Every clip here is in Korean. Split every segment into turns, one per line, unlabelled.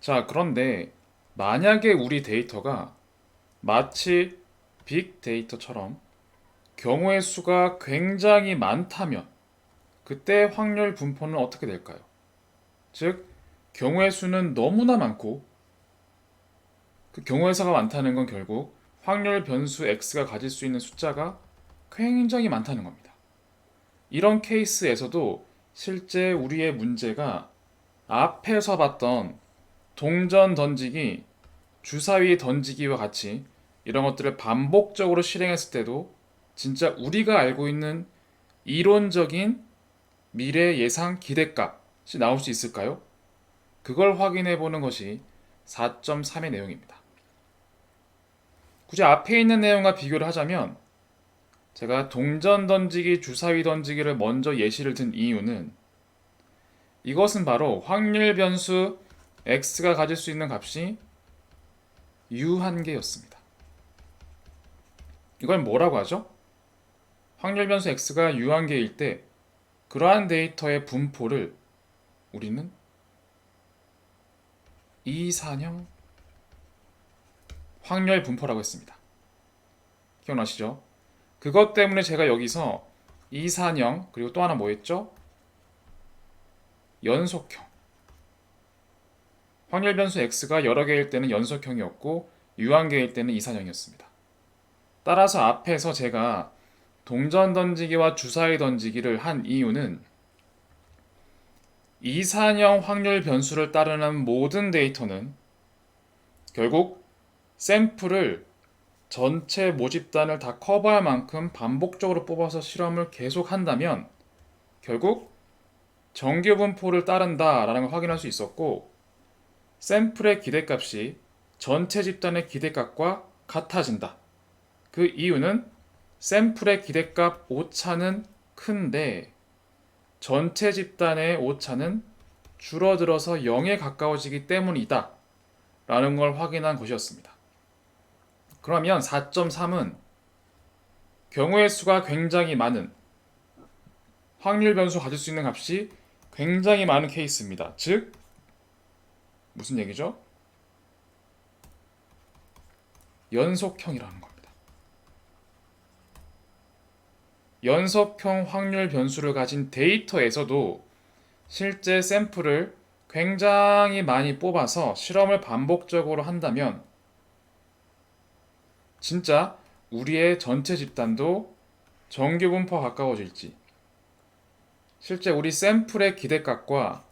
자, 그런데 만약에 우리 데이터가 마치 빅데이터처럼 경우의 수가 굉장히 많다면 그때 확률 분포는 어떻게 될까요? 즉, 경우의 수는 너무나 많고 그 경우의 수가 많다는 건 결국 확률 변수 x가 가질 수 있는 숫자가 굉장히 많다는 겁니다. 이런 케이스에서도 실제 우리의 문제가 앞에서 봤던 동전 던지기, 주사위 던지기와 같이 이런 것들을 반복적으로 실행했을 때도 진짜 우리가 알고 있는 이론적인 미래 예상 기대값이 나올 수 있을까요? 그걸 확인해 보는 것이 4.3의 내용입니다. 굳이 앞에 있는 내용과 비교를 하자면 제가 동전 던지기, 주사위 던지기를 먼저 예시를 든 이유는 이것은 바로 확률 변수 x가 가질 수 있는 값이 유한계였습니다. 이걸 뭐라고 하죠? 확률 변수 x가 유한계일 때 그러한 데이터의 분포를 우리는 이산형 확률 분포라고 했습니다. 기억나시죠? 그것 때문에 제가 여기서 이산형 그리고 또 하나 뭐였죠? 연속형. 확률 변수 x가 여러 개일 때는 연속형이었고 유한계일 때는 이산형이었습니다. 따라서 앞에서 제가 동전 던지기와 주사위 던지기를 한 이유는 이산형 확률 변수를 따르는 모든 데이터는 결국 샘플을 전체 모집단을 다 커버할 만큼 반복적으로 뽑아서 실험을 계속 한다면 결국 정규 분포를 따른다라는 걸 확인할 수 있었고 샘플의 기대값이 전체 집단의 기대값과 같아진다. 그 이유는 샘플의 기대값 오차는 큰데 전체 집단의 오차는 줄어들어서 0에 가까워지기 때문이다 라는 걸 확인한 것이었습니다. 그러면 4.3은 경우의 수가 굉장히 많은 확률 변수 가질 수 있는 값이 굉장히 많은 케이스입니다. 즉 무슨 얘기죠? 연속형이라는 겁니다. 연속형 확률 변수를 가진 데이터에서도 실제 샘플을 굉장히 많이 뽑아서 실험을 반복적으로 한다면 진짜 우리의 전체 집단도 정규 분포가 가까워질지 실제 우리 샘플의 기대값과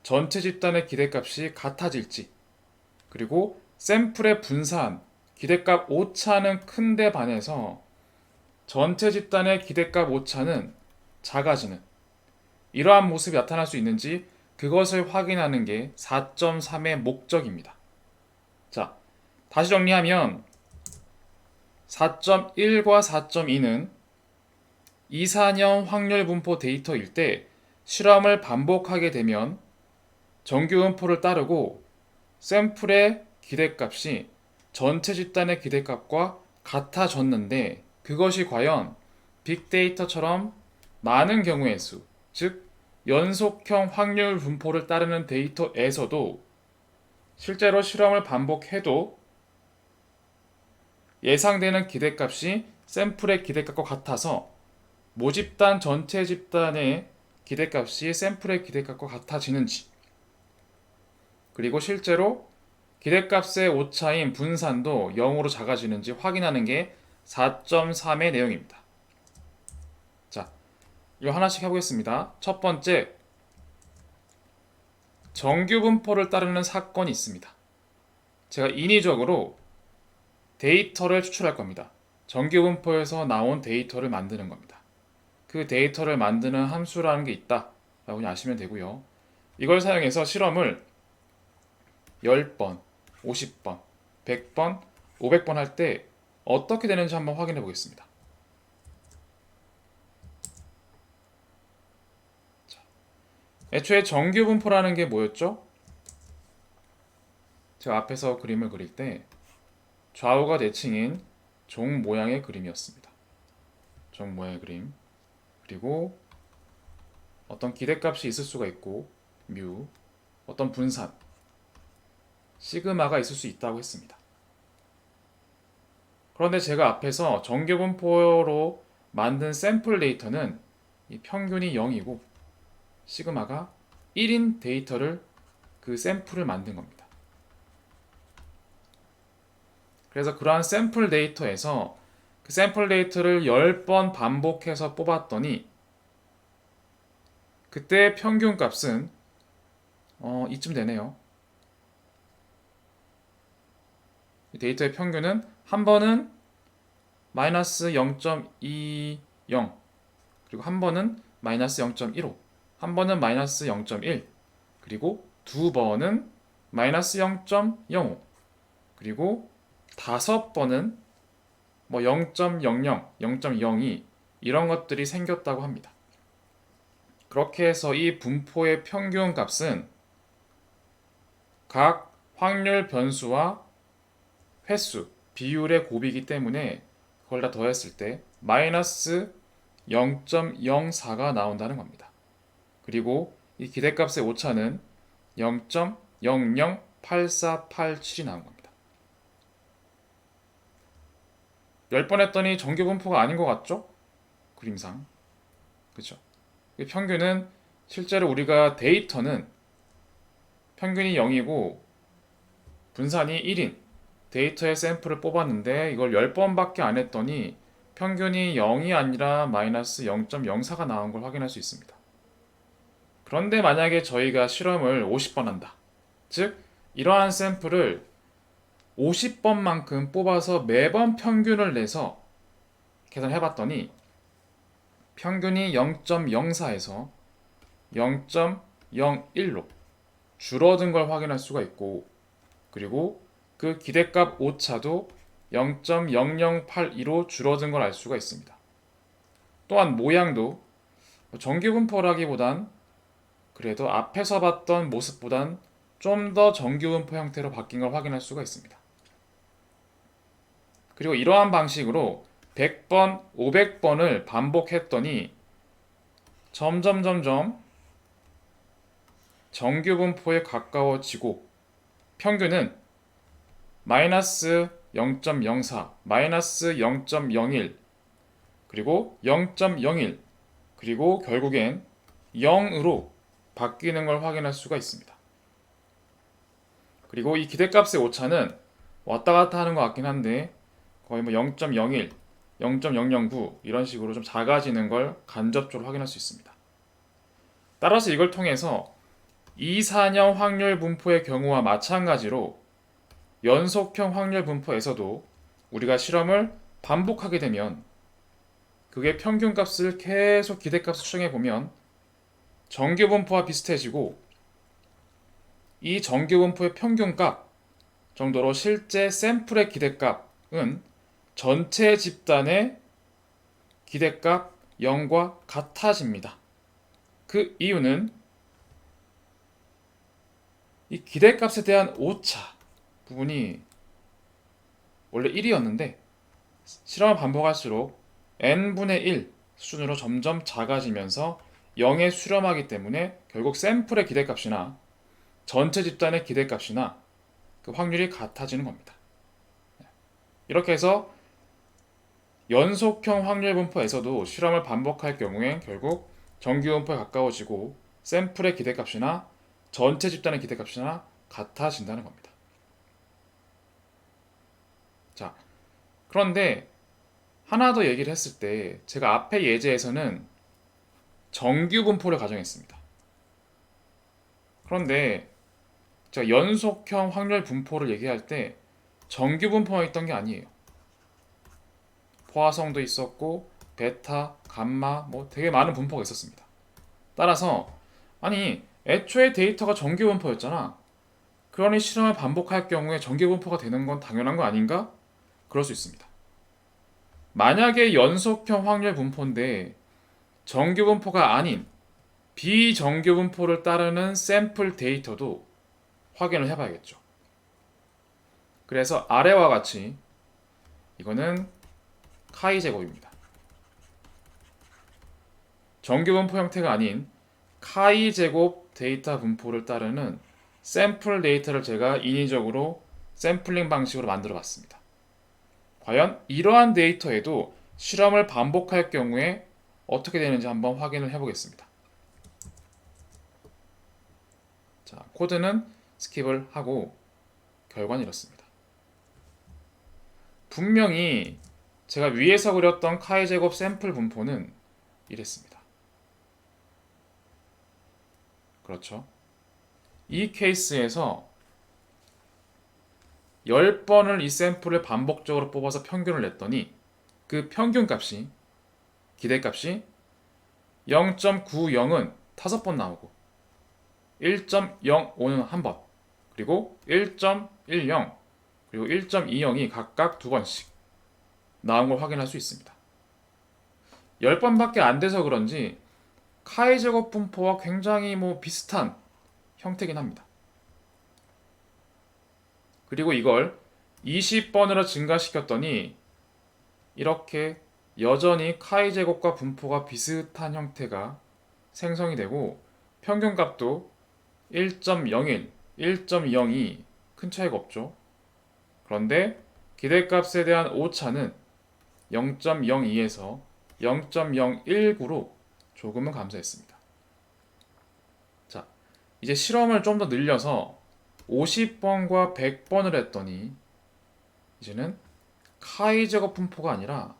전체 집단의 기대값이 같아질지 그리고 샘플의 분산, 기대값 오차는 큰데 반해서 전체 집단의 기대값 오차는 작아지는 이러한 모습이 나타날 수 있는지 그것을 확인하는 게 4.3의 목적입니다. 자, 다시 정리하면 4.1과 4.2는 이산형 확률 분포 데이터일 때 실험을 반복하게 되면 정규 분포를 따르고 샘플의 기대값이 전체 집단의 기대값과 같아졌는데 그것이 과연 빅데이터처럼 많은 경우의 수, 즉 연속형 확률 분포를 따르는 데이터에서도 실제로 실험을 반복해도 예상되는 기대값이 샘플의 기대값과 같아서 모집단 전체 집단의 기대값이 샘플의 기대값과 같아지는지 그리고 실제로 기대값의 오차인 분산도 0으로 작아지는지 확인하는 게 4.3의 내용입니다. 자, 이거 하나씩 해보겠습니다. 첫 번째, 정규 분포를 따르는 사건이 있습니다. 제가 인위적으로 데이터를 추출할 겁니다. 정규 분포에서 나온 데이터를 만드는 겁니다. 그 데이터를 만드는 함수라는 게 있다 라고 아시면 되고요. 이걸 사용해서 실험을 10번, 50번, 100번, 500번 할 때 어떻게 되는지 한번 확인해 보겠습니다. 애초에 정규 분포라는 게 뭐였죠? 제가 앞에서 그림을 그릴 때 좌우가 대칭인 종 모양의 그림이었습니다. 종 모양의 그림. 그리고 어떤 기대값이 있을 수가 있고 뮤, 어떤 분산, 시그마가 있을 수 있다고 했습니다. 그런데 제가 앞에서 정규 분포로 만든 샘플 데이터는 이 평균이 0이고 시그마가 1인 데이터를 그 샘플을 만든 겁니다. 그래서 그러한 샘플 데이터에서 그 샘플 데이터를 10번 반복해서 뽑았더니 그때 평균 값은 이쯤 되네요. 데이터의 평균은 한 번은 마이너스 0.20 그리고 한 번은 마이너스 0.15 한 번은 마이너스 0.1 그리고 두 번은 마이너스 0.05 그리고 다섯 번은 뭐 0.00, 0.02 이런 것들이 생겼다고 합니다. 그렇게 해서 이 분포의 평균 값은 각 확률 변수와 횟수, 비율의 곱이기 때문에 그걸 다 더했을 때 마이너스 0.04가 나온다는 겁니다. 그리고 이 기대값의 오차는 0.008487이 나온 겁니다. 10번 했더니 정규 분포가 아닌 것 같죠? 그림상. 그렇죠? 평균은 실제로 우리가 데이터는 평균이 0이고 분산이 1인 데이터의 샘플을 뽑았는데 이걸 10번밖에 안 했더니 평균이 0이 아니라 마이너스 0.04가 나온 걸 확인할 수 있습니다. 그런데 만약에 저희가 실험을 50번 한다. 즉 이러한 샘플을 50번만큼 뽑아서 매번 평균을 내서 계산해봤더니 평균이 0.04에서 0.01로 줄어든 걸 확인할 수가 있고 그리고 그 기대값 오차도 0.0082로 줄어든 걸 알 수가 있습니다. 또한 모양도 정규분포라기보단 그래도 앞에서 봤던 모습보단 좀 더 정규분포 형태로 바뀐 걸 확인할 수가 있습니다. 그리고 이러한 방식으로 100번, 500번을 반복했더니 점점 정규분포에 가까워지고 평균은 마이너스 0.04, 마이너스 0.01, 그리고 0.01, 그리고 결국엔 0으로 바뀌는 걸 확인할 수가 있습니다. 그리고 이 기대값의 오차는 왔다 갔다 하는 것 같긴 한데 거의 뭐 0.01, 0.009 이런 식으로 좀 작아지는 걸 간접적으로 확인할 수 있습니다. 따라서 이걸 통해서 2, 4년 확률 분포의 경우와 마찬가지로 연속형 확률 분포에서도 우리가 실험을 반복하게 되면 그게 평균값을 계속 기대값을 추정해 보면 정규 분포와 비슷해지고 이 정규 분포의 평균값 정도로 실제 샘플의 기대값은 전체 집단의 기대값 0과 같아집니다. 그 이유는 이 기대값에 대한 오차 부분이 원래 1이었는데 실험을 반복할수록 n분의 1 수준으로 점점 작아지면서 0에 수렴하기 때문에 결국 샘플의 기대값이나 전체 집단의 기대값이나 그 확률이 같아지는 겁니다. 이렇게 해서 연속형 확률 분포에서도 실험을 반복할 경우에 결국 정규 분포에 가까워지고 샘플의 기대값이나 전체 집단의 기대값이나 같아진다는 겁니다. 자, 그런데 하나 더 얘기를 했을 때 제가 앞에 예제에서는 정규 분포를 가정했습니다. 그런데 제가 연속형 확률 분포를 얘기할 때 정규 분포만 있던 게 아니에요. 포화성도 있었고 베타, 감마 뭐 되게 많은 분포가 있었습니다. 따라서 아니 애초에 데이터가 정규 분포였잖아. 그러니 실험을 반복할 경우에 정규 분포가 되는 건 당연한 거 아닌가? 그럴 수 있습니다. 만약에 연속형 확률 분포인데 정규 분포가 아닌 비정규 분포를 따르는 샘플 데이터도 확인을 해봐야겠죠. 그래서 아래와 같이 이거는 카이 제곱입니다. 정규 분포 형태가 아닌 카이 제곱 데이터 분포를 따르는 샘플 데이터를 제가 인위적으로 샘플링 방식으로 만들어 봤습니다. 과연 이러한 데이터에도 실험을 반복할 경우에 어떻게 되는지 한번 확인을 해보겠습니다. 자, 코드는 스킵을 하고 결과는 이렇습니다. 분명히 제가 위에서 그렸던 카이 제곱 샘플 분포는 이랬습니다. 그렇죠? 이 케이스에서 10번을 이 샘플을 반복적으로 뽑아서 평균을 냈더니 그 평균 값이 기대값이 0.90은 5번 나오고 1.05는 1번, 그리고 1.10 그리고 1.20이 각각 2번씩 나온 걸 확인할 수 있습니다. 10번밖에 안 돼서 그런지 카이 제곱 분포와 굉장히 비슷한 형태긴 합니다. 그리고 이걸 20번으로 증가시켰더니 이렇게 여전히 카이 제곱과 분포가 비슷한 형태가 생성이 되고 평균값도 1.01, 1.02 큰 차이가 없죠. 그런데 기대값에 대한 오차는 0.02에서 0.019로 조금은 감소했습니다. 자, 이제 실험을 좀 더 늘려서 50번과 100번을 했더니 이제는 카이 제곱 분포가 아니라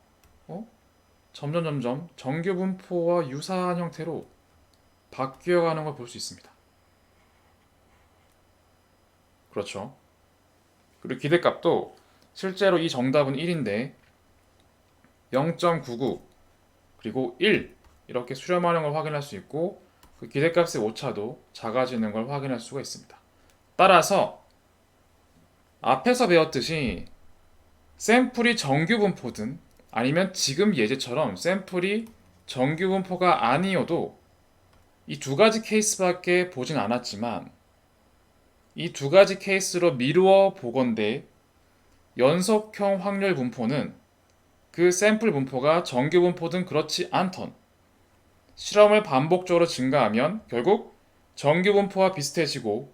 점점 정규 분포와 유사한 형태로 바뀌어가는 걸 볼 수 있습니다. 그렇죠. 그리고 기대값도 실제로 이 정답은 1인데 0.99 그리고 1 이렇게 수렴하는 걸 확인할 수 있고 그 기대값의 오차도 작아지는 걸 확인할 수가 있습니다. 따라서 앞에서 배웠듯이 샘플이 정규 분포든 아니면 지금 예제처럼 샘플이 정규 분포가 아니어도 이 두 가지 케이스밖에 보진 않았지만 이 두 가지 케이스로 미루어 보건대 연속형 확률 분포는 그 샘플 분포가 정규 분포든 그렇지 않던 실험을 반복적으로 증가하면 결국 정규 분포와 비슷해지고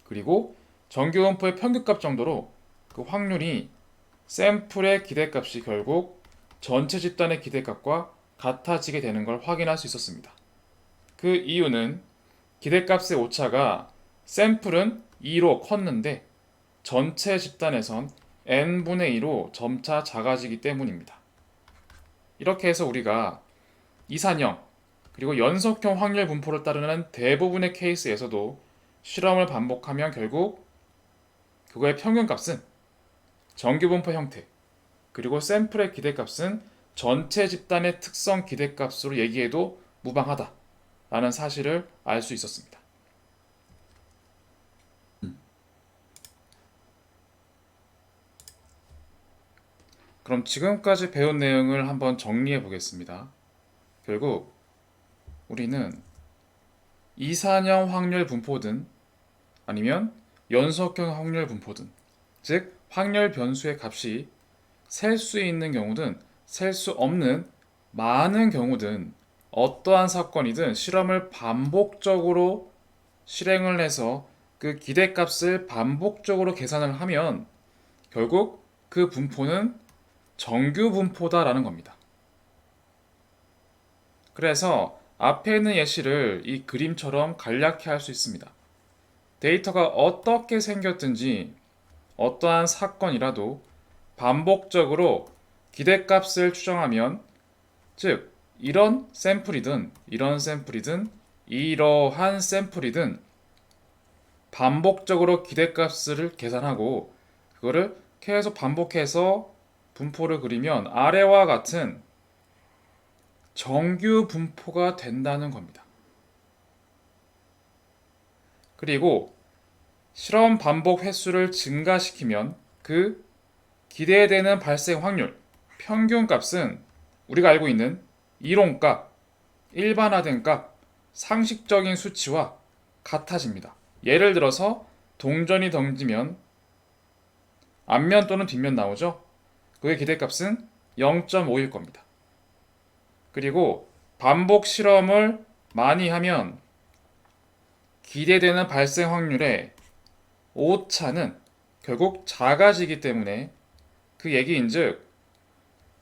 그리고 정규 분포의 평균값 정도로 그 확률이 샘플의 기대값이 결국 전체 집단의 기대값과 같아지게 되는 걸 확인할 수 있었습니다. 그 이유는 기대값의 오차가 샘플은 2로 컸는데 전체 집단에선 n분의 2로 점차 작아지기 때문입니다. 이렇게 해서 우리가 이산형 그리고 연속형 확률 분포를 따르는 대부분의 케이스에서도 실험을 반복하면 결국 그거의 평균값은 정규 분포 형태 그리고 샘플의 기대값은 전체 집단의 특성 기대값으로 얘기해도 무방하다라는 사실을 알 수 있었습니다. 그럼 지금까지 배운 내용을 한번 정리해 보겠습니다. 결국 우리는 이산형 확률 분포든 아니면 연속형 확률 분포든 즉 확률 변수의 값이 셀 수 있는 경우든 셀 수 없는 많은 경우든 어떠한 사건이든 실험을 반복적으로 실행을 해서 그 기대값을 반복적으로 계산을 하면 결국 그 분포는 정규 분포다라는 겁니다. 그래서 앞에 있는 예시를 이 그림처럼 간략히 할 수 있습니다. 데이터가 어떻게 생겼든지 어떠한 사건이라도 반복적으로 기대값을 추정하면 즉 이런 샘플이든 이러한 샘플이든 반복적으로 기대값을 계산하고 그거를 계속 반복해서 분포를 그리면 아래와 같은 정규 분포가 된다는 겁니다. 그리고 실험 반복 횟수를 증가시키면 그 기대되는 발생 확률, 평균값은 우리가 알고 있는 이론값, 일반화된 값, 상식적인 수치와 같아집니다. 예를 들어서 동전이 던지면 앞면 또는 뒷면 나오죠? 그의 기대값은 0.5일 겁니다. 그리고 반복 실험을 많이 하면 기대되는 발생 확률의 오차는 결국 작아지기 때문에 그 얘기인즉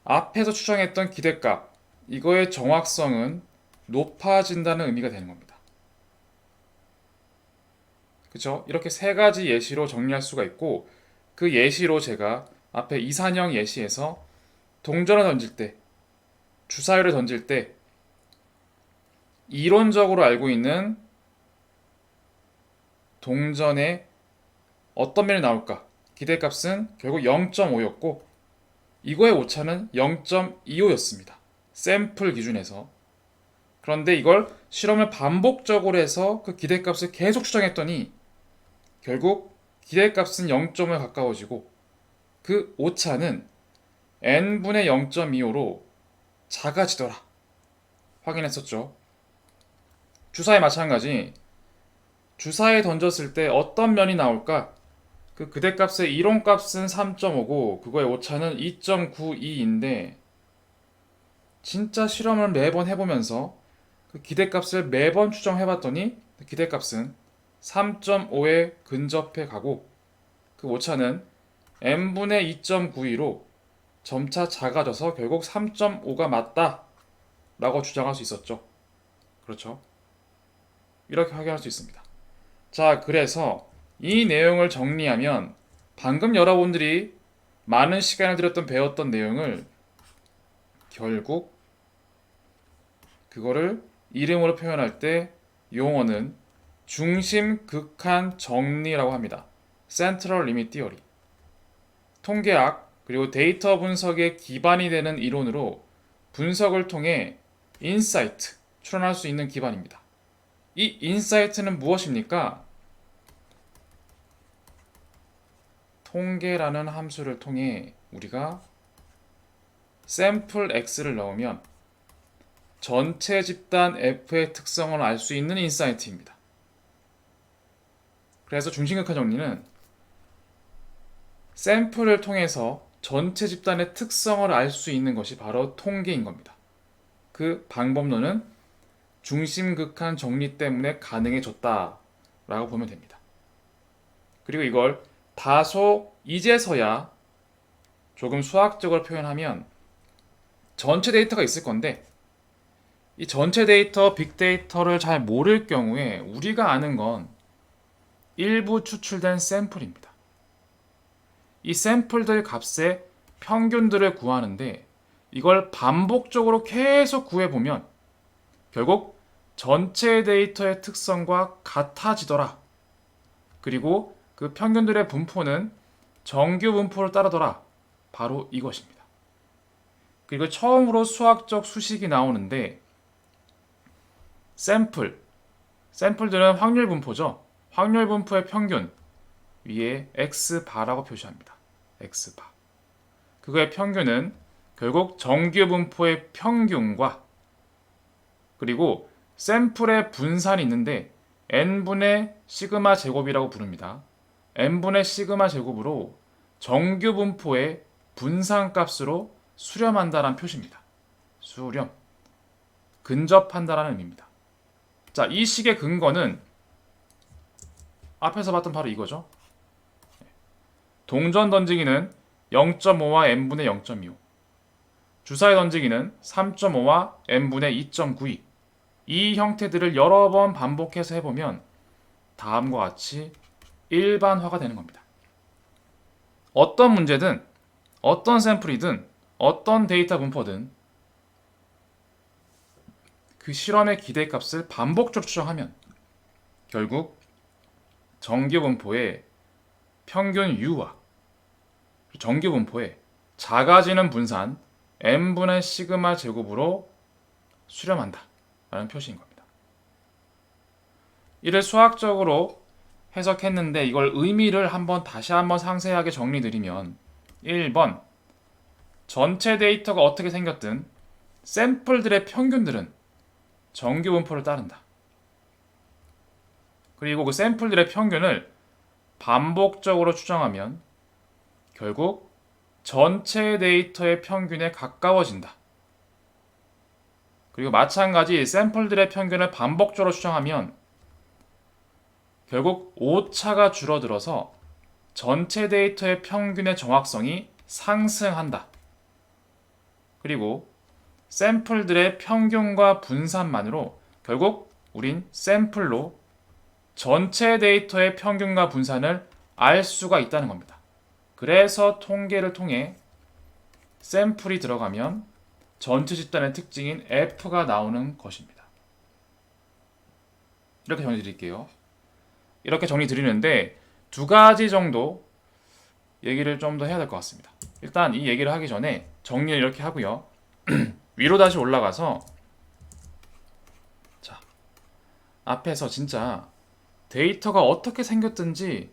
앞에서 추정했던 기대값 이거의 정확성은 높아진다는 의미가 되는 겁니다. 그쵸? 이렇게 세 가지 예시로 정리할 수가 있고 그 예시로 제가 앞에 이산형 예시에서 동전을 던질 때 주사위를 던질 때 이론적으로 알고 있는 동전의 어떤 면이 나올까? 기대값은 결국 0.5였고 이거의 오차는 0.25였습니다. 샘플 기준에서. 그런데 이걸 실험을 반복적으로 해서 그 기대값을 계속 추정했더니 결국 기대값은 0.5에 가까워지고 그 오차는 n분의 0.25로 작아지더라. 확인했었죠. 주사에 마찬가지. 주사에 던졌을 때 어떤 면이 나올까? 그 그대값의 이론값은 3.5고 그거의 오차는 2.92인데 진짜 실험을 매번 해보면서 그 기대값을 매번 추정해봤더니 기대값은 3.5에 근접해 가고 그 오차는 n분의 2.92로 점차 작아져서 결국 3.5가 맞다 라고 주장할 수 있었죠. 그렇죠? 이렇게 확인할 수 있습니다. 자, 그래서 이 내용을 정리하면 방금 여러분들이 많은 시간을 들였던 배웠던 내용을 결국 그거를 이름으로 표현할 때 용어는 중심 극한 정리라고 합니다. Central Limit Theory. 통계학 그리고 데이터 분석의 기반이 되는 이론으로 분석을 통해 인사이트, 추론할 수 있는 기반입니다. 이 인사이트는 무엇입니까? 통계라는 함수를 통해 우리가 샘플 X를 넣으면 전체 집단 F의 특성을 알 수 있는 인사이트입니다. 그래서 중심극한 정리는 샘플을 통해서 전체 집단의 특성을 알 수 있는 것이 바로 통계인 겁니다. 그 방법론은 중심극한 정리 때문에 가능해졌다라고 보면 됩니다. 그리고 이걸 다소 이제서야 조금 수학적으로 표현하면 전체 데이터가 있을 건데 이 전체 데이터, 빅데이터를 잘 모를 경우에 우리가 아는 건 일부 추출된 샘플입니다. 이 샘플들 값의 평균들을 구하는데 이걸 반복적으로 계속 구해보면 결국 전체 데이터의 특성과 같아지더라. 그리고 그 평균들의 분포는 정규 분포를 따르더라. 바로 이것입니다. 그리고 처음으로 수학적 수식이 나오는데 샘플들은 확률 분포죠. 확률 분포의 평균 위에 x바라고 표시합니다. x바. 그거의 평균은 결국 정규 분포의 평균과 그리고 샘플의 분산이 있는데 n분의 시그마 제곱이라고 부릅니다. n분의 시그마 제곱으로 정규 분포의 분산값으로 수렴한다라는 표시입니다. 수렴. 근접한다라는 의미입니다. 자, 이 식의 근거는 앞에서 봤던 바로 이거죠. 동전 던지기는 0.5와 n분의 0.25. 주사위 던지기는 3.5와 n분의 2.92. 이 형태들을 여러 번 반복해서 해보면 다음과 같이 일반화가 되는 겁니다. 어떤 문제든 어떤 샘플이든 어떤 데이터 분포든 그 실험의 기대값을 반복적으로 추정하면 결국 정규 분포의 평균 U와 정규 분포의 작아지는 분산 n분의 시그마 제곱으로 수렴한다 라는 표시인 겁니다. 이를 수학적으로 해석했는데 이걸 의미를 다시 한번 상세하게 정리드리면 1번 전체 데이터가 어떻게 생겼든 샘플들의 평균들은 정규 분포를 따른다. 그리고 그 샘플들의 평균을 반복적으로 추정하면 결국 전체 데이터의 평균에 가까워진다. 그리고 마찬가지 샘플들의 평균을 반복적으로 추정하면 결국 오차가 줄어들어서 전체 데이터의 평균의 정확성이 상승한다. 그리고 샘플들의 평균과 분산만으로 결국 우린 샘플로 전체 데이터의 평균과 분산을 알 수가 있다는 겁니다. 그래서 통계를 통해 샘플이 들어가면 전체 집단의 특징인 F가 나오는 것입니다. 이렇게 정리 드릴게요. 이렇게 정리 드리는데 두 가지 정도 얘기를 좀 더 해야 될 것 같습니다. 일단 이 얘기를 하기 전에 정리를 이렇게 하고요. 위로 다시 올라가서 자, 앞에서 진짜 데이터가 어떻게 생겼든지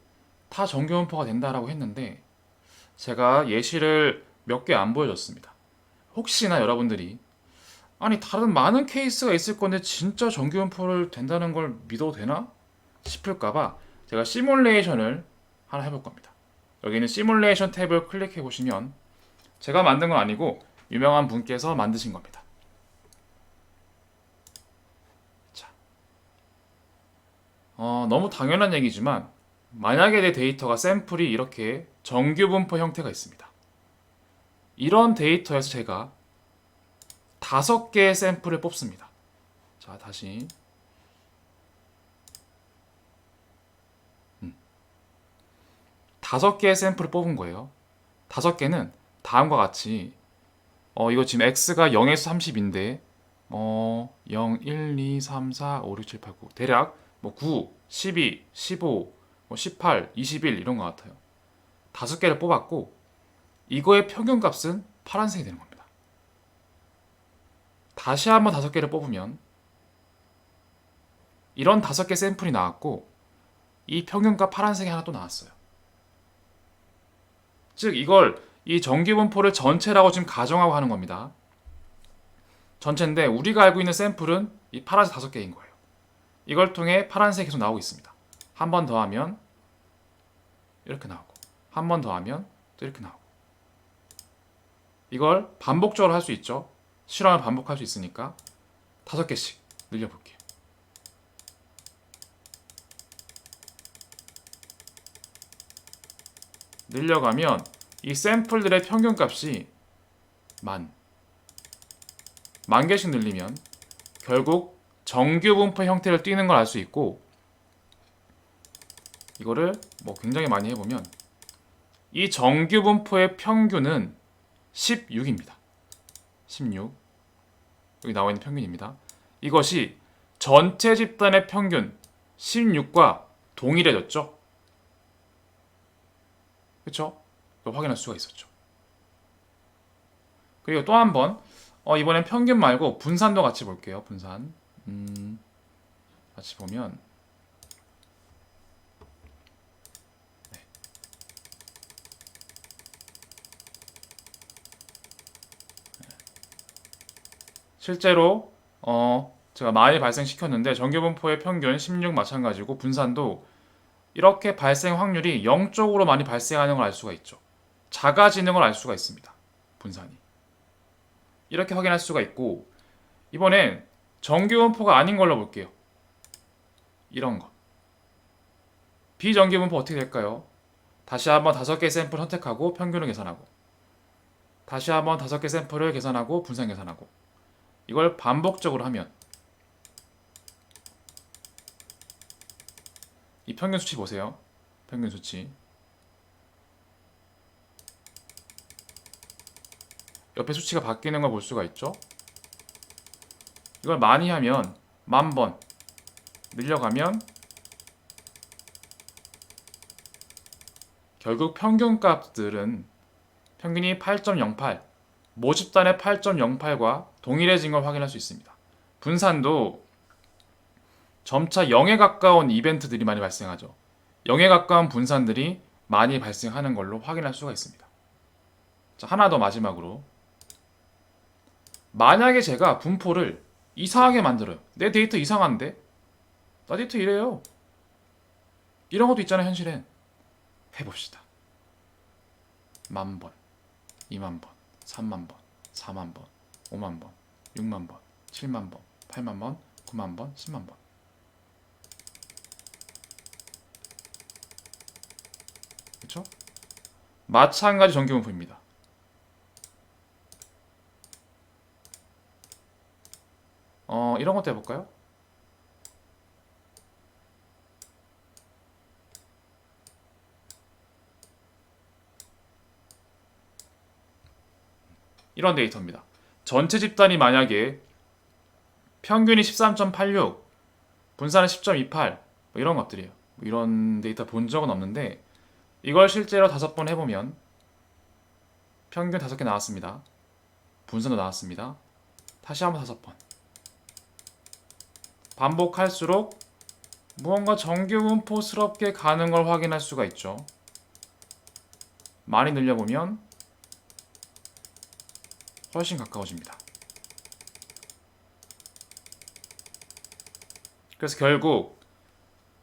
다 정규분포가 된다라고 했는데 제가 예시를 몇 개 안 보여줬습니다. 혹시나 여러분들이 아니 다른 많은 케이스가 있을 건데 진짜 정규분포를 된다는 걸 믿어도 되나? 싶을까봐 제가 시뮬레이션을 하나 해볼 겁니다. 여기는 시뮬레이션 탭을 클릭해 보시면 제가 만든 건 아니고 유명한 분께서 만드신 겁니다. 자, 너무 당연한 얘기지만 만약에 내 데이터가 샘플이 이렇게 정규분포 형태가 있습니다. 이런 데이터에서 제가 5개의 샘플을 뽑습니다. 자, 다시 5개의 샘플을 뽑은 거예요. 5개는 다음과 같이 이거 지금 x가 0에서 30인데 0, 1, 2, 3, 4, 5, 6, 7, 8, 9 대략 9, 12, 15, 18, 21 이런 것 같아요. 5개를 뽑았고 이거의 평균값은 파란색이 되는 겁니다. 다시 한번 5개를 뽑으면 이런 5개 샘플이 나왔고 이 평균값 파란색이 하나 또 나왔어요. 즉 이걸 이 정규분포를 전체라고 지금 가정하고 하는 겁니다. 전체인데 우리가 알고 있는 샘플은 이 파란색 5개인 거예요. 이걸 통해 파란색이 계속 나오고 있습니다. 한 번 더 하면 이렇게 나오고 한 번 더 하면 또 이렇게 나오고 이걸 반복적으로 할 수 있죠. 실험을 반복할 수 있으니까 5개씩 늘려볼게요. 늘려가면 이 샘플들의 평균값이 만 개씩 늘리면 결국 정규분포 형태를 띠는 걸 알 수 있고 이거를 굉장히 많이 해보면 이 정규분포의 평균은 16입니다. 16 여기 나와 있는 평균입니다. 이것이 전체 집단의 평균 16과 동일해졌죠. 그렇죠? 확인할 수가 있었죠. 그리고 또 한 번 이번엔 평균 말고 분산도 같이 볼게요. 분산 같이 보면 네. 실제로 제가 많이 발생시켰는데 정규분포의 평균 16 마찬가지고 분산도 이렇게 발생 확률이 0쪽으로 많이 발생하는 걸 알 수가 있죠. 작아지는 걸 알 수가 있습니다. 분산이. 이렇게 확인할 수가 있고 이번엔 정규분포가 아닌 걸로 볼게요. 이런 거. 비정규분포 어떻게 될까요? 다시 한번 5개 샘플 선택하고 평균을 계산하고 다시 한번 5개 샘플을 계산하고 분산 계산하고 이걸 반복적으로 하면 이 평균 수치 보세요. 평균 수치. 옆에 수치가 바뀌는 걸 볼 수가 있죠. 이걸 많이 하면 10,000번 늘려가면 결국 평균값들은 평균이 8.08 모집단의 8.08과 동일해진 걸 확인할 수 있습니다. 분산도 점차 0에 가까운 이벤트들이 많이 발생하죠. 0에 가까운 분산들이 많이 발생하는 걸로 확인할 수가 있습니다. 자, 하나 더 마지막으로 만약에 제가 분포를 이상하게 만들어요. 내 데이터 이상한데? 나 데이터 이래요. 이런 것도 있잖아요. 현실엔. 해봅시다. 10,000번, 20,000번, 30,000번, 40,000번, 50,000번, 60,000번, 70,000번, 80,000번, 90,000번, 100,000번. 그렇죠? 마찬가지 정규분포입니다. 이런 것도 해볼까요? 이런 데이터입니다. 전체 집단이 만약에 평균이 13.86, 분산은 10.28, 뭐 이런 것들이에요. 뭐 이런 데이터 본 적은 없는데 이걸 실제로 5번 해보면 평균 5개 나왔습니다. 분산도 나왔습니다. 다시 한번 5번. 반복할수록 무언가 정규분포스럽게 가는 걸 확인할 수가 있죠. 많이 늘려보면 훨씬 가까워집니다. 그래서 결국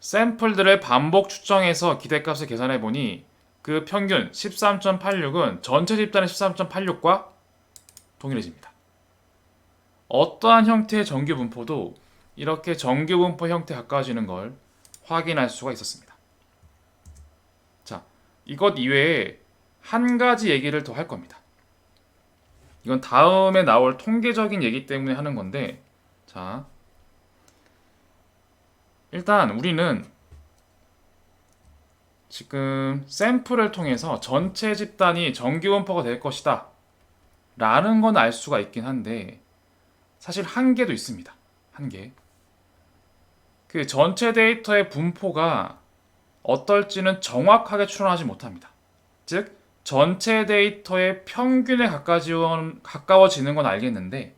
샘플들을 반복 추정해서 기대값을 계산해보니 그 평균 13.86은 전체 집단의 13.86과 동일해집니다. 어떠한 형태의 정규분포도 이렇게 정규분포 형태에 가까워지는 걸 확인할 수가 있었습니다. 자, 이것 이외에 한 가지 얘기를 더 할 겁니다. 이건 다음에 나올 통계적인 얘기 때문에 하는 건데, 자, 일단 우리는 지금 샘플을 통해서 전체 집단이 정규분포가 될 것이다 라는 건 알 수가 있긴 한데 사실 한계도 있습니다. 한계. 그 전체 데이터의 분포가 어떨지는 정확하게 추론하지 못합니다. 즉 전체 데이터의 평균에 가까워지는 건 알겠는데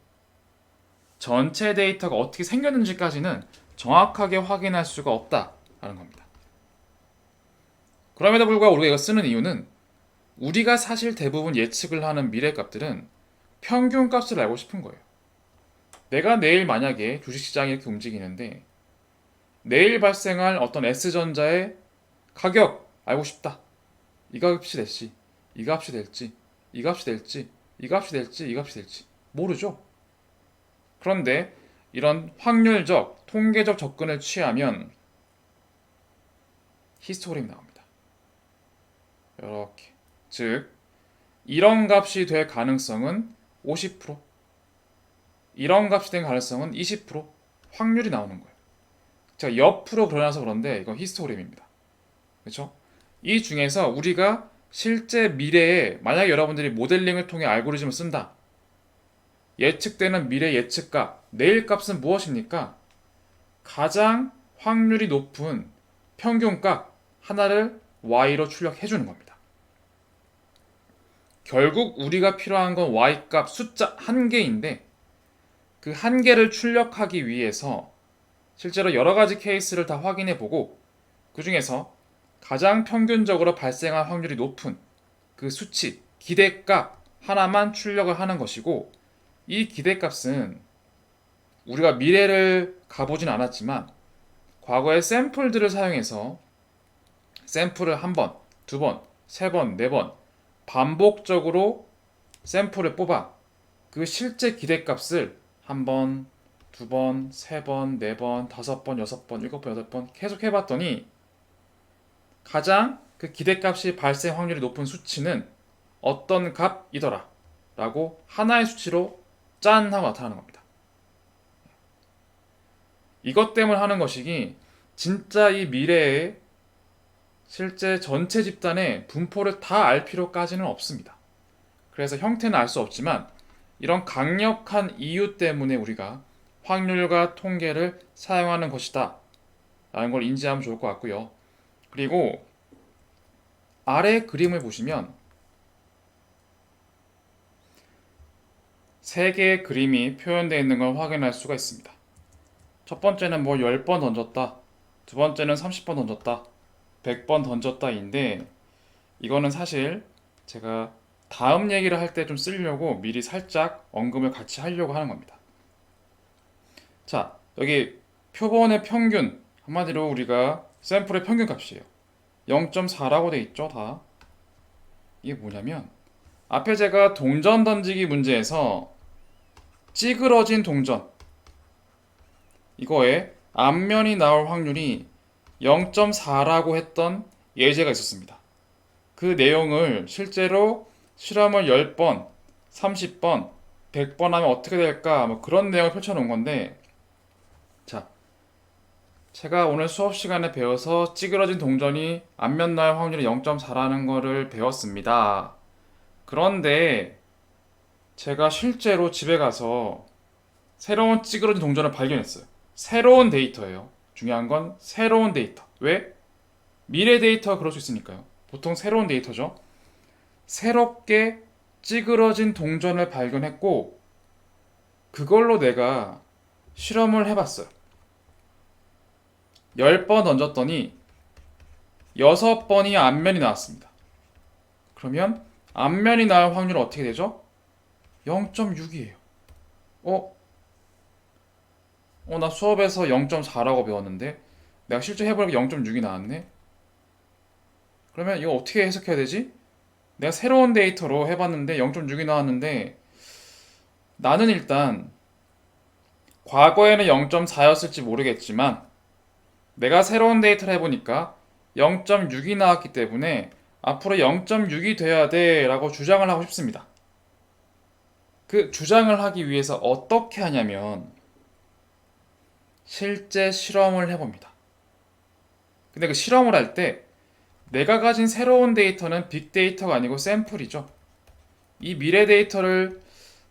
전체 데이터가 어떻게 생겼는지까지는 정확하게 확인할 수가 없다라는 겁니다. 그럼에도 불구하고 우리가 이거 쓰는 이유는 우리가 사실 대부분 예측을 하는 미래값들은 평균값을 알고 싶은 거예요. 내가 내일 만약에 주식시장이 이렇게 움직이는데 내일 발생할 어떤 S전자의 가격 알고 싶다. 이 값이 될지, 이 값이 될지, 이 값이 될지, 이 값이 될지, 이 값이 될지 모르죠. 그런데 이런 확률적, 통계적 접근을 취하면 히스토그램이 나옵니다. 이렇게. 즉 이런 값이 될 가능성은 50%, 이런 값이 될 가능성은 20% 확률이 나오는 거예요. 제가 옆으로 그려놔서 그런데 이건 히스토그램입니다. 그렇죠? 이 중에서 우리가 실제 미래에 만약에 여러분들이 모델링을 통해 알고리즘을 쓴다. 예측되는 미래 예측값, 내일 값은 무엇입니까? 가장 확률이 높은 평균값 하나를 y로 출력해 주는 겁니다. 결국 우리가 필요한 건 y값 숫자 한 개인데 그 한 개를 출력하기 위해서 실제로 여러 가지 케이스를 다 확인해 보고 그 중에서 가장 평균적으로 발생할 확률이 높은 그 수치, 기대값 하나만 출력을 하는 것이고 이 기대값은 우리가 미래를 가보진 않았지만 과거의 샘플들을 사용해서 샘플을 한 번, 두 번, 세 번, 네 번 반복적으로 샘플을 뽑아 그 실제 기대값을 한 번, 두 번, 세 번, 네 번, 다섯 번, 여섯 번, 일곱 번, 여덟 번 계속 해봤더니 가장 그 기대값이 발생 확률이 높은 수치는 어떤 값이더라 라고 하나의 수치로 짠 하고 나타나는 겁니다. 이것 때문에 하는 것이기 진짜 이 미래의 실제 전체 집단의 분포를 다 알 필요까지는 없습니다. 그래서 형태는 알 수 없지만 이런 강력한 이유 때문에 우리가 확률과 통계를 사용하는 것이다 라는 걸 인지하면 좋을 것 같고요. 그리고 아래 그림을 보시면 세 개의 그림이 표현되어 있는 걸 확인할 수가 있습니다. 첫 번째는 뭐 10번 던졌다, 두 번째는 30번 던졌다, 100번 던졌다인데 이거는 사실 제가 다음 얘기를 할 때 좀 쓰려고 미리 살짝 언급을 같이 하려고 하는 겁니다. 자, 여기 표본의 평균, 한마디로 우리가 샘플의 평균 값이에요. 0.4라고 돼 있죠, 다. 이게 뭐냐면 앞에 제가 동전 던지기 문제에서 찌그러진 동전 이거에 앞면이 나올 확률이 0.4라고 했던 예제가 있었습니다. 그 내용을 실제로 실험을 10번, 30번, 100번 하면 어떻게 될까? 뭐 그런 내용을 펼쳐놓은 건데, 자, 제가 오늘 수업 시간에 배워서 찌그러진 동전이 앞면 나올 확률이 0.4라는 거를 배웠습니다. 그런데 제가 실제로 집에 가서 새로운 찌그러진 동전을 발견했어요. 새로운 데이터예요. 중요한 건 새로운 데이터. 왜? 미래 데이터가 그럴 수 있으니까요. 보통 새로운 데이터죠. 새롭게 찌그러진 동전을 발견했고 그걸로 내가 실험을 해봤어요. 10번 던졌더니 6번이 앞면이 나왔습니다. 그러면 앞면이 나올 확률은 어떻게 되죠? 0.6이에요. 나 수업에서 0.4라고 배웠는데 내가 실제 해보니까 0.6이 나왔네? 그러면 이거 어떻게 해석해야 되지? 내가 새로운 데이터로 해봤는데 0.6이 나왔는데 나는 일단 과거에는 0.4였을지 모르겠지만 내가 새로운 데이터를 해보니까 0.6이 나왔기 때문에 앞으로 0.6이 돼야 돼 라고 주장을 하고 싶습니다. 그 주장을 하기 위해서 어떻게 하냐면 실제 실험을 해봅니다. 근데 그 실험을 할 때 내가 가진 새로운 데이터는 빅데이터가 아니고 샘플이죠. 이 미래 데이터를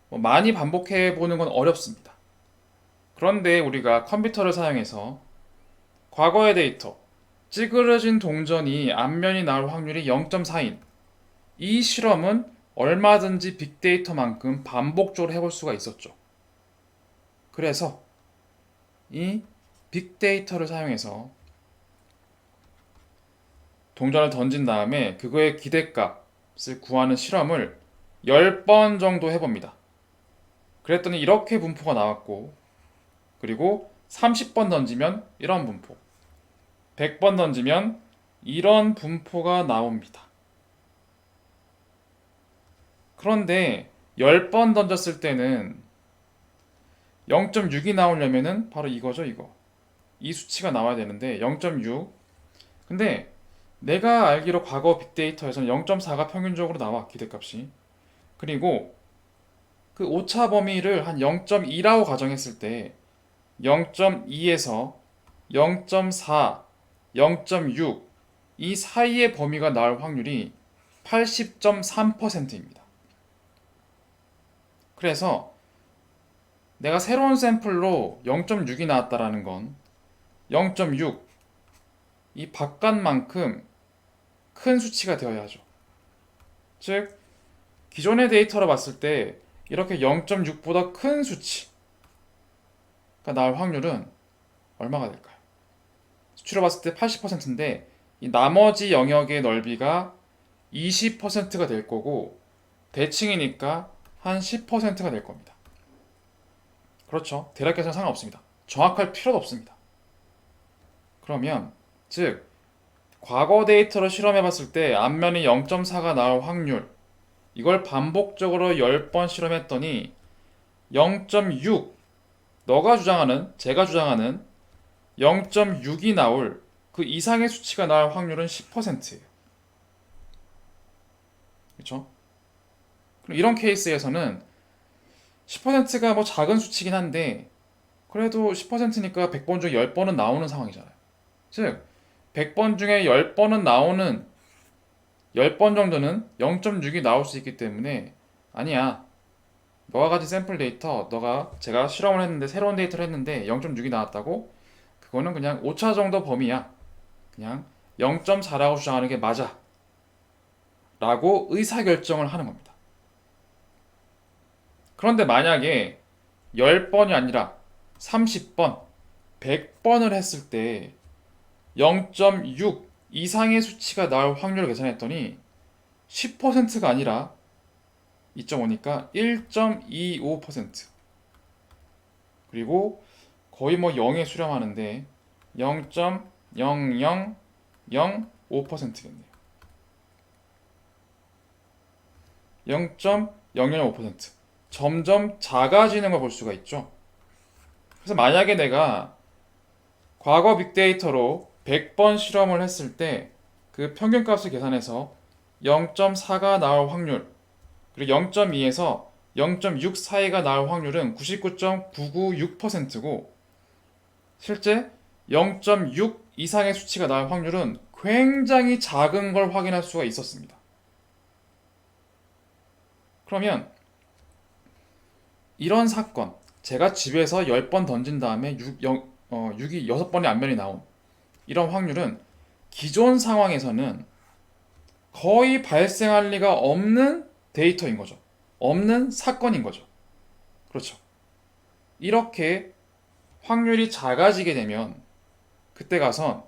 많이 반복해 보는 건 어렵습니다. 그런데 우리가 컴퓨터를 사용해서 과거의 데이터, 찌그러진 동전이 앞면이 나올 확률이 0.4인 이 실험은 얼마든지 빅데이터만큼 반복적으로 해볼 수가 있었죠. 그래서 이 빅데이터를 사용해서 동전을 던진 다음에 그거의 기대값을 구하는 실험을 10번 정도 해봅니다. 그랬더니 이렇게 분포가 나왔고 그리고 30번 던지면 이런 분포 100번 던지면 이런 분포가 나옵니다. 그런데 10번 던졌을 때는 0.6이 나오려면은 바로 이거죠, 이거. 이 수치가 나와야 되는데 0.6. 근데 내가 알기로 과거 빅데이터에서는 0.4가 평균적으로 나와, 기대값이. 그리고 그 오차 범위를 한 0.2라고 가정했을 때 0.2에서 0.4, 0.6 이 사이의 범위가 나올 확률이 80.3%입니다. 그래서 내가 새로운 샘플로 0.6이 나왔다라는 건 0.6 이 바깥만큼 큰 수치가 되어야 하죠. 즉 기존의 데이터로 봤을 때 이렇게 0.6보다 큰 수치가 나올 확률은 얼마가 될까요? 수치로 봤을 때 80%인데 이 나머지 영역의 넓이가 20%가 될 거고 대칭이니까 한 10%가 될 겁니다. 그렇죠. 대략 계산 상관없습니다. 정확할 필요도 없습니다. 그러면 즉 과거 데이터로 실험해 봤을 때 앞면이 0.4가 나올 확률 이걸 반복적으로 10번 실험했더니 0.6 제가 주장하는 0.6이 나올 그 이상의 수치가 나올 확률은 10%예요. 그렇죠? 그럼 이런 케이스에서는 10%가 뭐 작은 수치긴 한데 그래도 10%니까 100번 중에 10번은 나오는 상황이잖아요. 즉 100번 중에 10번은 나오는 10번 정도는 0.6이 나올 수 있기 때문에 아니야. 너가 가진 샘플 데이터, 제가 실험을 했는데 새로운 데이터를 했는데 0.6이 나왔다고? 그거는 그냥 오차 정도 범위야. 그냥 0.4라고 주장하는 게 맞아. 라고 의사결정을 하는 겁니다. 그런데 만약에 10번이 아니라 30번, 100번을 했을 때 0.6 이상의 수치가 나올 확률을 계산했더니 10%가 아니라 2.5니까 1.25% 그리고 거의 뭐 0에 수렴하는데 0.0005%겠네요. 0.005% 점점 작아지는 걸 볼 수가 있죠. 그래서 만약에 내가 과거 빅데이터로 100번 실험을 했을 때 그 평균값을 계산해서 0.4가 나올 확률, 그리고 0.2에서 0.6 사이가 나올 확률은 99.996%고 실제 0.6 이상의 수치가 나올 확률은 굉장히 작은 걸 확인할 수가 있었습니다. 그러면 이런 사건, 제가 집에서 10번 던진 다음에 6이 6번의 앞면이 나온 이런 확률은 기존 상황에서는 거의 발생할 리가 없는 데이터인 거죠. 없는 사건인 거죠. 그렇죠. 이렇게 확률이 작아지게 되면 그때 가선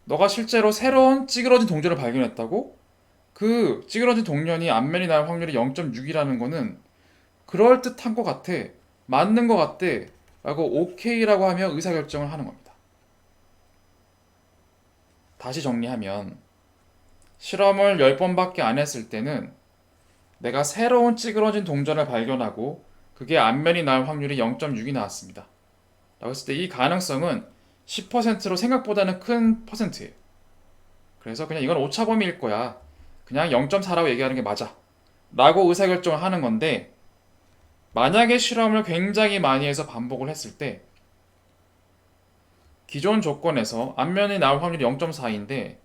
너가 실제로 새로운 찌그러진 동전을 발견했다고? 그 찌그러진 동전이 앞면이 날 확률이 0.6이라는 거는 그럴듯한 것 같아. 맞는 것 같대. 라고 오케이라고 하며 의사결정을 하는 겁니다. 다시 정리하면 실험을 10번밖에 안 했을 때는 내가 새로운 찌그러진 동전을 발견하고 그게 앞면이 날 확률이 0.6이 나왔습니다. 라고 했을 때 이 가능성은 10%로 생각보다는 큰 퍼센트예요. 그래서 그냥 이건 오차범위일 거야. 그냥 0.4라고 얘기하는 게 맞아. 라고 의사결정을 하는 건데 만약에 실험을 굉장히 많이 해서 반복을 했을 때 기존 조건에서 앞면이 나올 확률이 0.4인데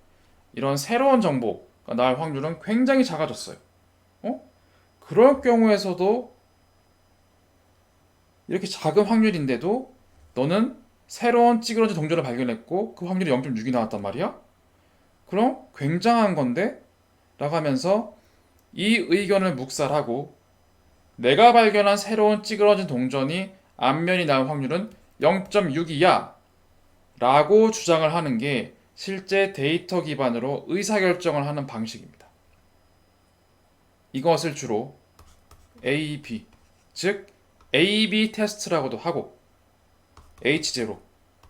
이런 새로운 정보가 나올 확률은 굉장히 작아졌어요. 그럴 경우에서도 이렇게 작은 확률인데도 너는 새로운 찌그러진 동전을 발견했고 그 확률이 0.6이 나왔단 말이야? 그럼 굉장한 건데? 라고 하면서 이 의견을 묵살하고 내가 발견한 새로운 찌그러진 동전이 앞면이 나올 확률은 0.6이야 라고 주장을 하는 게 실제 데이터 기반으로 의사결정을 하는 방식입니다. 이것을 주로 A-B, 즉 A-B 테스트라고도 하고 H0,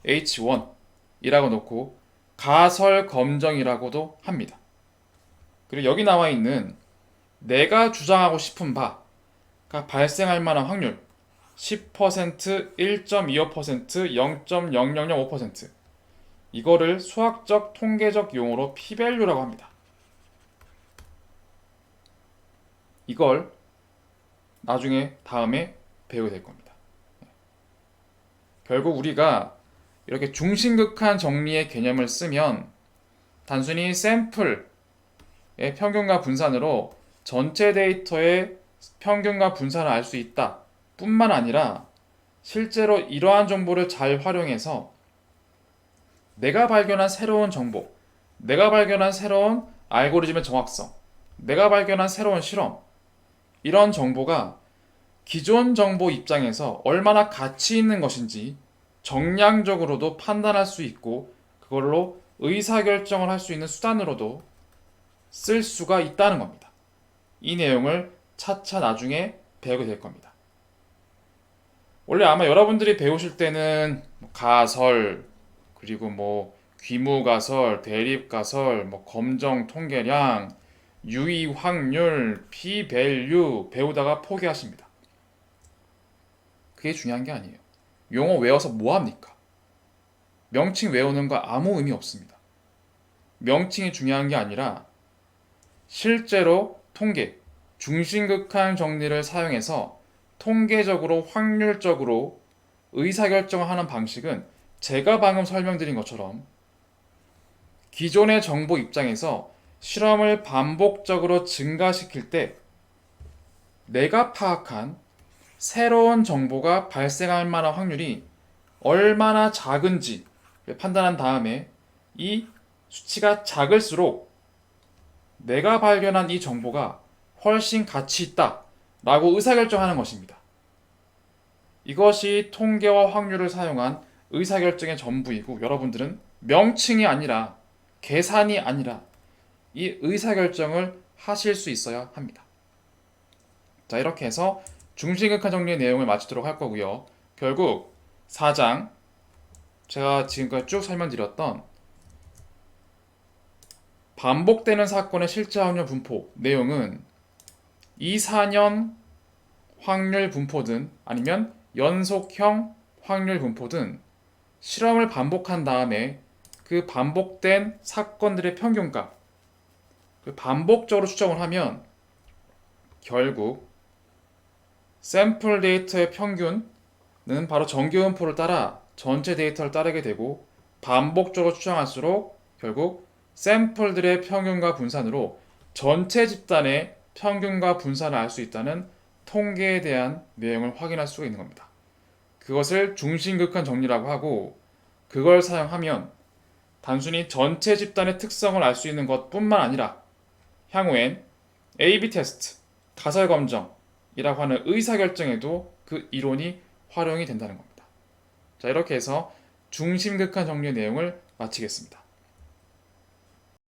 H1이라고 놓고 가설 검정이라고도 합니다. 그리고 여기 나와 있는 내가 주장하고 싶은 바가 발생할 만한 확률 10%, 1.25%, 0.0005% 이거를 수학적 통계적 용어로 p-value라고 합니다. 이걸 나중에 다음에 배우게 될 겁니다. 결국 우리가 이렇게 중심극한 정리의 개념을 쓰면 단순히 샘플의 평균과 분산으로 전체 데이터의 평균과 분산을 알 수 있다 뿐만 아니라 실제로 이러한 정보를 잘 활용해서 내가 발견한 새로운 정보, 내가 발견한 새로운 알고리즘의 정확성, 내가 발견한 새로운 실험 이런 정보가 기존 정보 입장에서 얼마나 가치 있는 것인지 정량적으로도 판단할 수 있고 그걸로 의사결정을 할 수 있는 수단으로도 쓸 수가 있다는 겁니다. 이 내용을 차차 나중에 배우게 될 겁니다. 원래 아마 여러분들이 배우실 때는 가설, 그리고 귀무가설, 대립가설, 검정 통계량, 유의 확률, p-value 배우다가 포기하십니다. 그게 중요한 게 아니에요. 용어 외워서 뭐합니까? 명칭 외우는 거 아무 의미 없습니다. 명칭이 중요한 게 아니라 실제로 통계, 중심극한 정리를 사용해서 통계적으로 확률적으로 의사결정을 하는 방식은 제가 방금 설명드린 것처럼 기존의 정보 입장에서 실험을 반복적으로 증가시킬 때 내가 파악한 새로운 정보가 발생할 만한 확률이 얼마나 작은지 판단한 다음에 이 수치가 작을수록 내가 발견한 이 정보가 훨씬 가치 있다 라고 의사결정하는 것입니다. 이것이 통계와 확률을 사용한 의사결정의 전부이고 여러분들은 명칭이 아니라 계산이 아니라 이 의사결정을 하실 수 있어야 합니다. 자, 이렇게 해서 중심극한 정리의 내용을 마치도록 할 거고요. 결국 4장 제가 지금까지 쭉 설명드렸던 반복되는 사건의 실제 확률 분포 내용은 2, 4년 확률 분포든 아니면 연속형 확률 분포든 실험을 반복한 다음에 그 반복된 사건들의 평균값 반복적으로 추정을 하면 결국 샘플 데이터의 평균은 바로 정규분포를 따라 전체 데이터를 따르게 되고, 반복적으로 추정할수록 결국 샘플들의 평균과 분산으로 전체 집단의 평균과 분산을 알 수 있다는 통계에 대한 내용을 확인할 수가 있는 겁니다. 그것을 중심극한 정리라고 하고, 그걸 사용하면 단순히 전체 집단의 특성을 알 수 있는 것뿐만 아니라 향후엔 A/B 테스트, 가설 검정이라고 하는 의사결정에도 그 이론이 활용이 된다는 겁니다. 자, 이렇게 해서 중심극한 정리의 내용을 마치겠습니다.